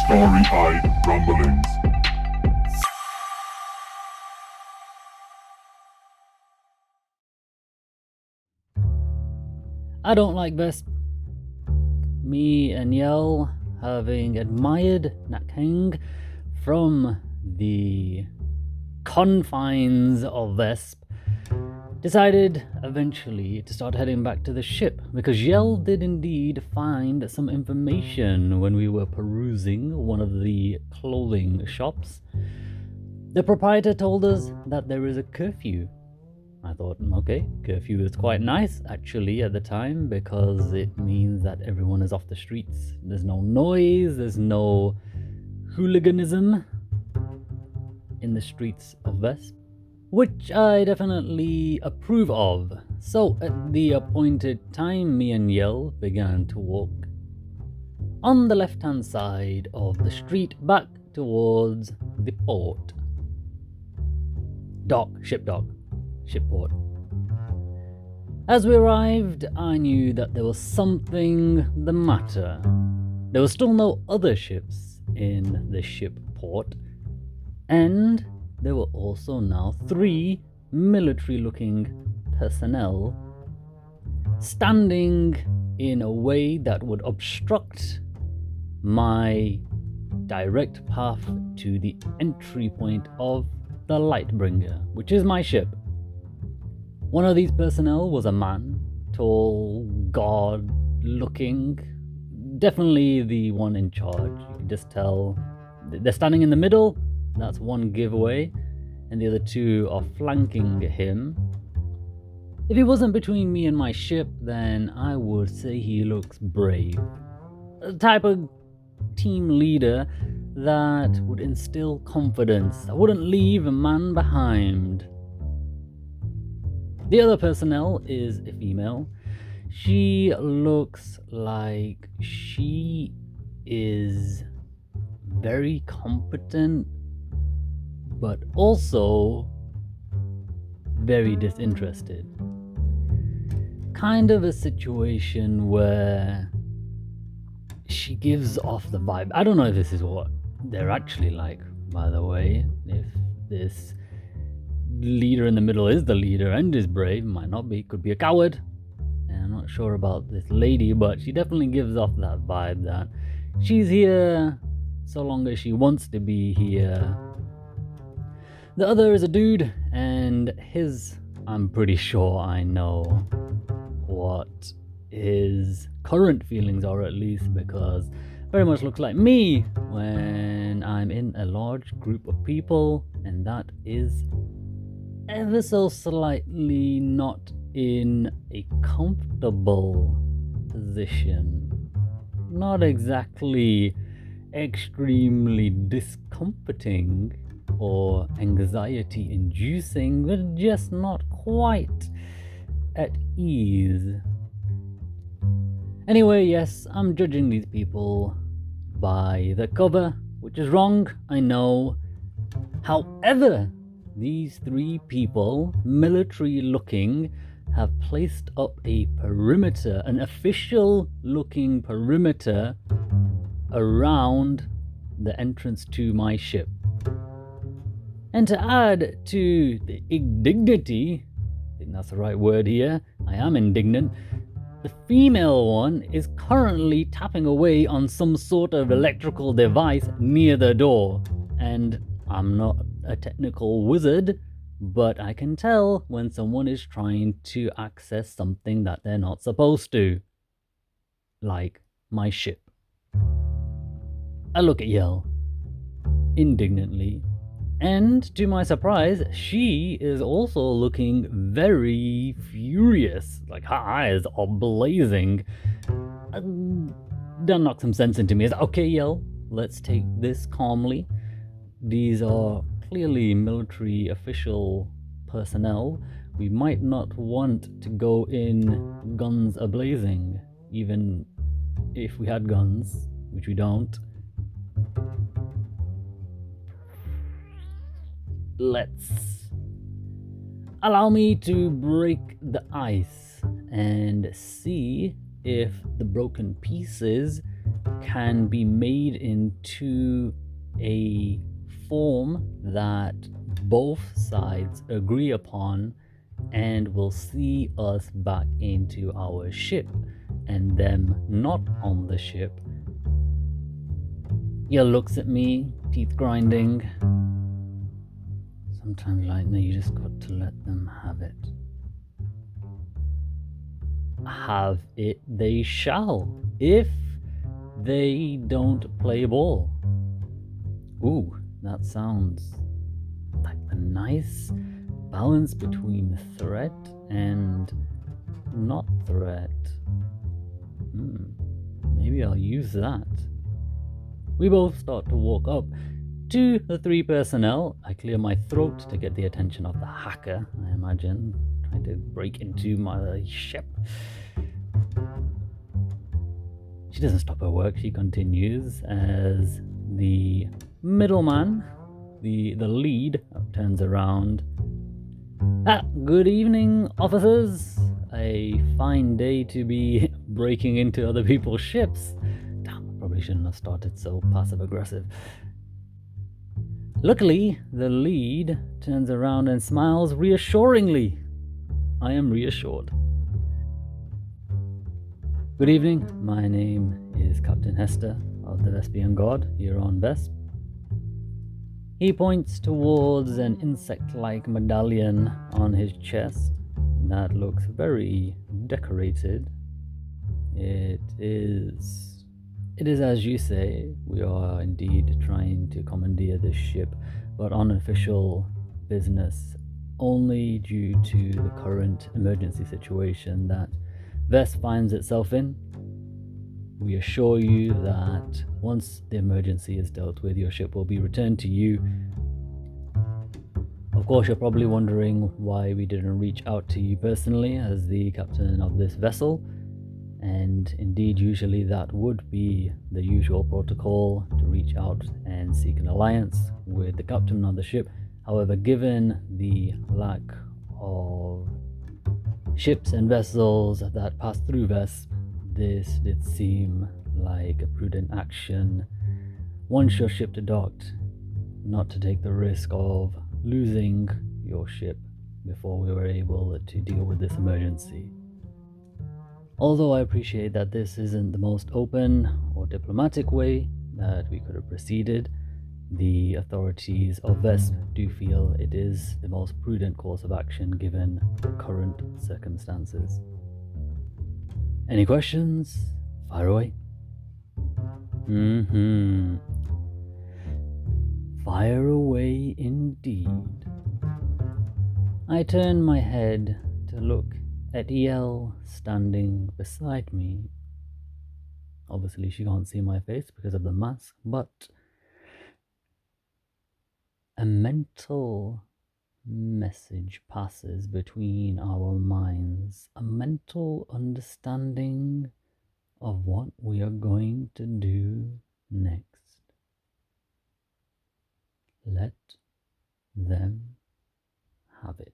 Starry-eyed rumblings. I don't like Vesp. Me and Yell, having admired Nakang from the confines of Vesp, decided eventually to start heading back to the ship, because Yell did indeed find some information when we were perusing one of the clothing shops. The proprietor told us that there is a curfew. I thought, okay, curfew is quite nice actually at the time, because it means that everyone is off the streets. There's no noise, there's no hooliganism in the streets of Vesp, which I definitely approve of. So at the appointed time, me and Yell began to walk on the left-hand side of the street back towards the port. Shipport. As we arrived, I knew that there was something the matter. There were still no other ships in the ship port, and there were also now 3 military-looking personnel standing in a way that would obstruct my direct path to the entry point of the Lightbringer, which is my ship. One of these personnel was a man, tall, god-looking, definitely the one in charge. You can just tell they're standing in the middle. That's one giveaway, and the other 2 are flanking him. If he wasn't between me and my ship, then I would say he looks brave. The type of team leader that would instill confidence, that wouldn't leave a man behind. The other personnel is a female. She looks like she is very competent, but also very disinterested. Kind of a situation where she gives off the vibe. I don't know if this is what they're actually like, by the way. If this leader in the middle is the leader and is brave, might not be, could be a coward. And I'm not sure about this lady, but she definitely gives off that vibe that she's here so long as she wants to be here. The other is a dude, and I'm pretty sure I know what his current feelings are, at least, because very much looks like me when I'm in a large group of people, and that is ever so slightly not in a comfortable position. Not exactly extremely discomforting or anxiety inducing, but just not quite at ease. Anyway, yes, I'm judging these people by the cover, which is wrong, I know. However, these 3 people, military looking, have placed up a perimeter, an official looking perimeter around the entrance to my ship. And to add to the indignity, I think that's the right word here, I am indignant, the female one is currently tapping away on some sort of electrical device near the door. And I'm not a technical wizard, but I can tell when someone is trying to access something that they're not supposed to. Like my ship. I look at Yell indignantly, and to my surprise, she is also looking very furious. Like, her eyes are blazing. That knocked some sense into me. It's okay, Yell, let's take this calmly. These are clearly military official personnel. We might not want to go in guns a-blazing, even if we had guns, which we don't. Allow me to break the ice and see if the broken pieces can be made into a form that both sides agree upon and will see us back into our ship and them not on the ship. He looks at me, teeth grinding. Sometimes, Lightner, you just got to let them have it. Have it they shall, if they don't play ball. Ooh, that sounds like a nice balance between threat and not threat. Maybe I'll use that. We both start to walk up to the three personnel. I clear my throat to get the attention of the hacker, I imagine, trying to break into my ship. She doesn't stop her work. She continues as the middleman, the lead, turns around. Good evening, officers. A fine day to be breaking into other people's ships. Damn, I probably shouldn't have started so passive-aggressive. Luckily, the lead turns around and smiles reassuringly. I am reassured. Good evening, my name is Captain Hester of the Vespian God here on Vesp. He points towards an insect-like medallion on his chest that looks very decorated. It is as you say, we are indeed trying to commandeer this ship, but on official business, only due to the current emergency situation that Vesp finds itself in. We assure you that once the emergency is dealt with, your ship will be returned to you. Of course, you're probably wondering why we didn't reach out to you personally as the captain of this vessel. And indeed, usually that would be the usual protocol, to reach out and seek an alliance with the captain of the ship. However, given the lack of ships and vessels that pass through Vesp, this did seem like a prudent action once your ship docked, not to take the risk of losing your ship before we were able to deal with this emergency. Although I appreciate that this isn't the most open or diplomatic way that we could have proceeded, the authorities of Vesp do feel it is the most prudent course of action given the current circumstances. Any questions? Fire away. Fire away indeed. I turn my head to look at EL standing beside me. Obviously, she can't see my face because of the mask, but a mental message passes between our minds, a mental understanding of what we are going to do next. Let them have it.